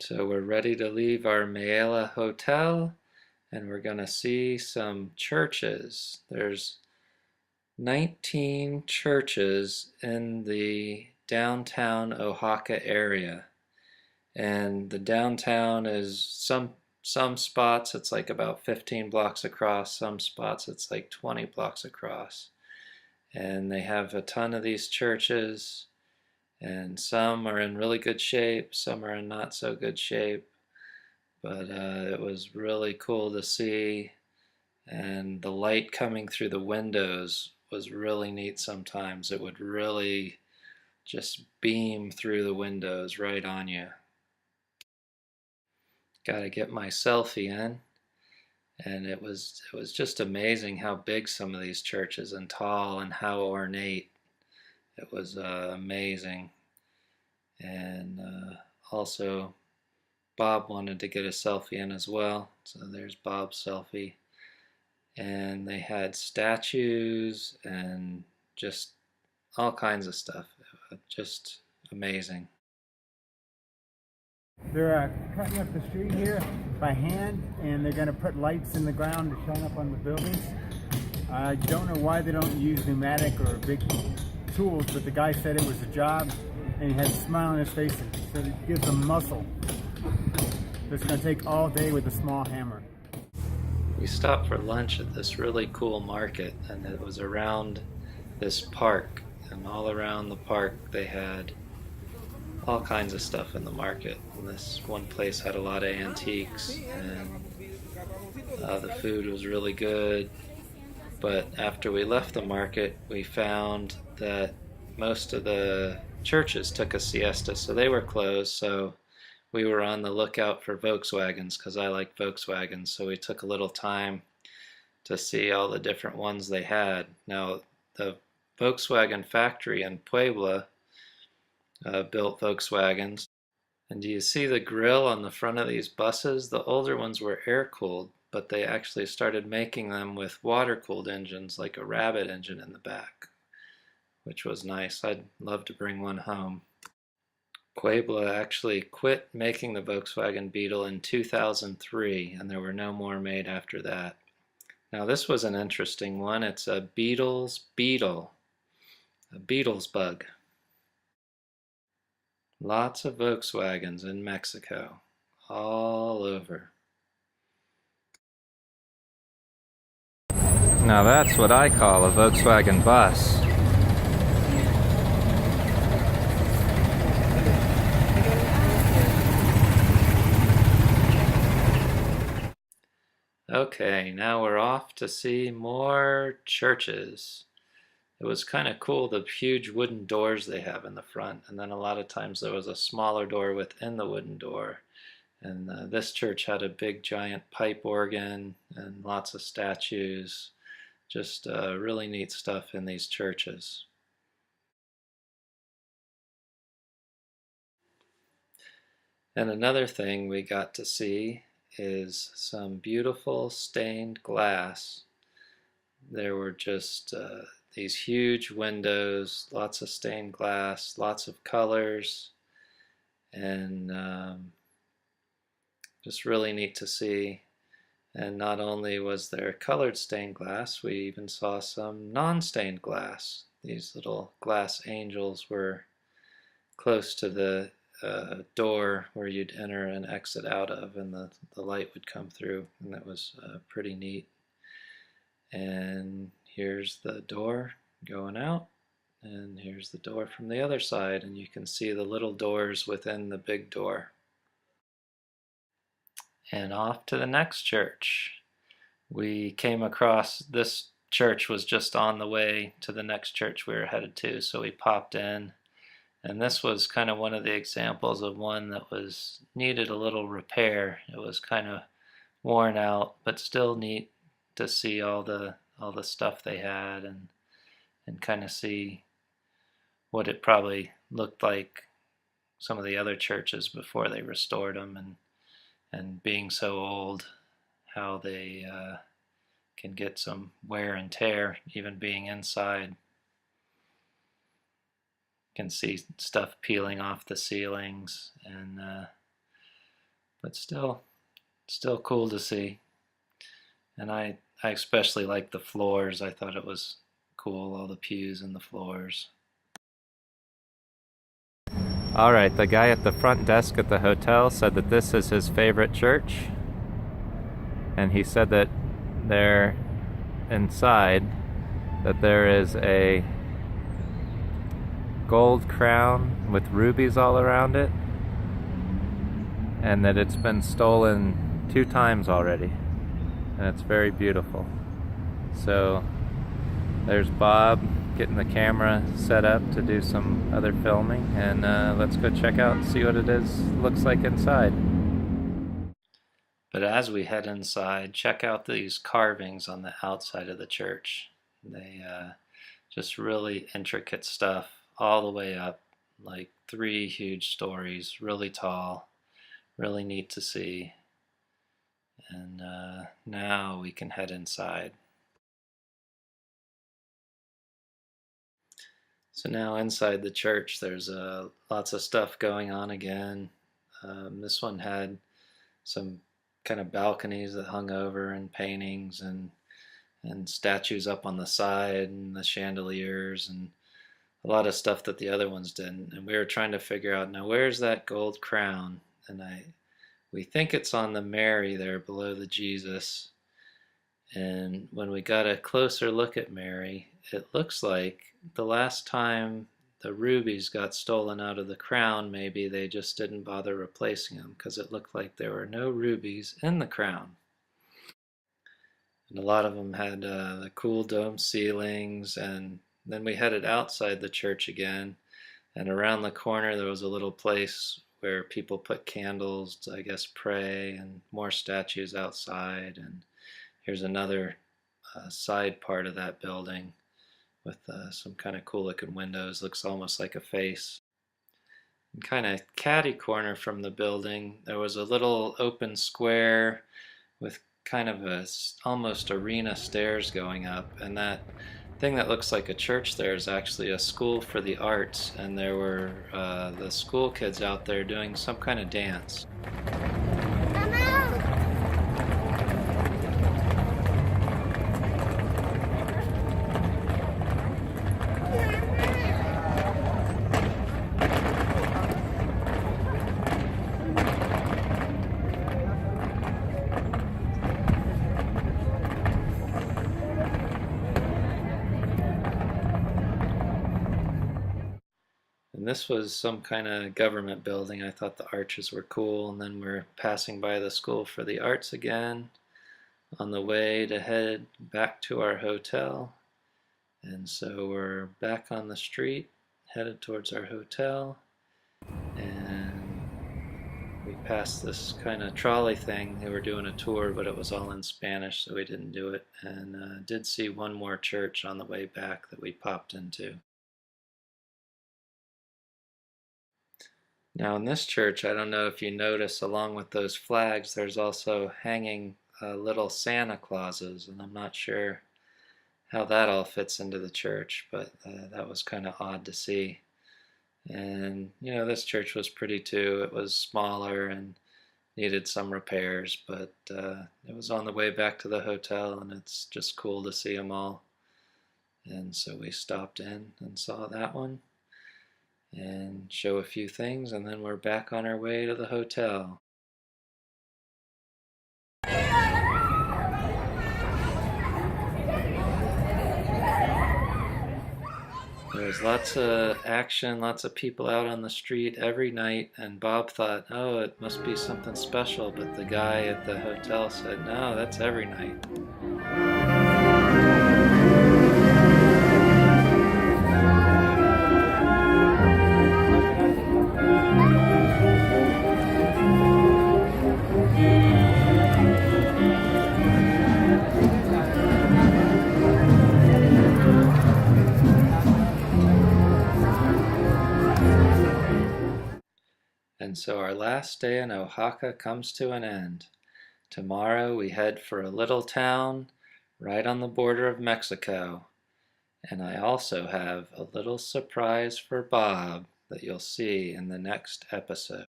So we're ready to leave our Mayela hotel and we're going to see some churches. There's 19 churches in the downtown Oaxaca area. And the downtown is some spots it's like about 15 blocks across, some spots it's like 20 blocks across. And they have a ton of these churches, and some are in really good shape, some are in not so good shape. But it was really cool to see, and the light coming through the windows was really neat. Sometimes it would really just beam through the windows right on you. Got to get my selfie in, and it was just amazing how big some of these churches and tall and how ornate. It was amazing. And also Bob wanted to get a selfie in as well, so there's Bob's selfie. And they had statues and just all kinds of stuff. Just amazing. They're cutting up the street here by hand, and they're going to put lights in the ground to shine up on the buildings. I don't know why they don't use pneumatic or big tools, but the guy said it was a job, and he had a smile on his face, so it gives them muscle. So it's going to take all day with a small hammer. We stopped for lunch at this really cool market, and it was around this park. And all around the park they had all kinds of stuff in the market. And this one place had a lot of antiques, and the food was really good. But after we left the market, we found that most of the churches took a siesta, so they were closed. So we were on the lookout for Volkswagens because I like Volkswagens. So we took a little time to see all the different ones they had. Now, the Volkswagen factory in Puebla built Volkswagens. And do you see the grill on the front of these buses? The older ones were air-cooled, but they actually started making them with water-cooled engines, like a Rabbit engine in the back, which was nice. I'd love to bring one home. Puebla actually quit making the Volkswagen Beetle in 2003, and there were no more made after that. Now this was an interesting one. It's a Beetle's beetle, a Beetle's bug. Lots of Volkswagens in Mexico, all over. Now that's what I call a Volkswagen bus. Okay, now we're off to see more churches. It was kind of cool, the huge wooden doors they have in the front, and then a lot of times there was a smaller door within the wooden door. And this church had a big giant pipe organ and lots of statues. Just really neat stuff in these churches. And another thing we got to see is some beautiful stained glass. There were just these huge windows, lots of stained glass, lots of colors, and just really neat to see. And not only was there colored stained glass, we even saw some non-stained glass. These little glass angels were close to the door where you'd enter and exit out of, and the light would come through, and that was pretty neat. And here's the door going out, and here's the door from the other side, and you can see the little doors within the big door. And off to the next church. We came across, this church was just on the way to the next church we were headed to, so we popped in. And this was kind of one of the examples of one that was needed a little repair. It was kind of worn out, but still neat to see all the stuff they had, and kind of see what it probably looked like some of the other churches before they restored them, and being so old, how they can get some wear and tear even being inside. You can see stuff peeling off the ceilings, and but still cool to see. And I especially like the floors. I thought it was cool, all the pews and the floors. All right, the guy at the front desk at the hotel said that this is his favorite church. And he said that there inside that there is a gold crown with rubies all around it, and that it's been stolen 2 times already, and it's very beautiful. So there's Bob getting the camera set up to do some other filming, and let's go check out and see what it looks like inside. But as we head inside, check out these carvings on the outside of the church. They just really intricate stuff all the way up, like 3 huge stories, really tall, really neat to see. And now we can head inside. So now inside the church, there's lots of stuff going on again. This one had some kind of balconies that hung over, and paintings and statues up on the side, and the chandeliers, and a lot of stuff that the other ones didn't. And we were trying to figure out, now where's that gold crown? And we think it's on the Mary there below the Jesus. And when we got a closer look at Mary, it looks like the last time the rubies got stolen out of the crown, maybe they just didn't bother replacing them, because it looked like there were no rubies in the crown. And a lot of them had the cool dome ceilings. And then we headed outside the church again, and around the corner there was a little place where people put candles to, I guess, pray, and more statues outside. And here's another side part of that building with some kind of cool looking windows. Looks almost like a face. And kind of catty corner from the building, there was a little open square with kind of a almost arena stairs going up, and that thing that looks like a church there is actually a school for the arts, and there were the school kids out there doing some kind of dance. And this was some kind of government building. I thought the arches were cool. And then we're passing by the School for the Arts again on the way to head back to our hotel. And so we're back on the street, headed towards our hotel. And we passed this kind of trolley thing. They were doing a tour, but it was all in Spanish, so we didn't do it. And did see one more church on the way back that we popped into. Now in this church, I don't know if you notice, along with those flags, there's also hanging little Santa Clauses, and I'm not sure how that all fits into the church, but that was kind of odd to see. And you know, this church was pretty too. It was smaller and needed some repairs, but it was on the way back to the hotel, and it's just cool to see them all. And so we stopped in and saw that one and show a few things, and then we're back on our way to the hotel. There's lots of action, lots of people out on the street every night, and Bob thought, oh, it must be something special, but the guy at the hotel said, no, that's every night. And so our last day in Oaxaca comes to an end. Tomorrow we head for a little town right on the border of Mexico. And I also have a little surprise for Bob that you'll see in the next episode.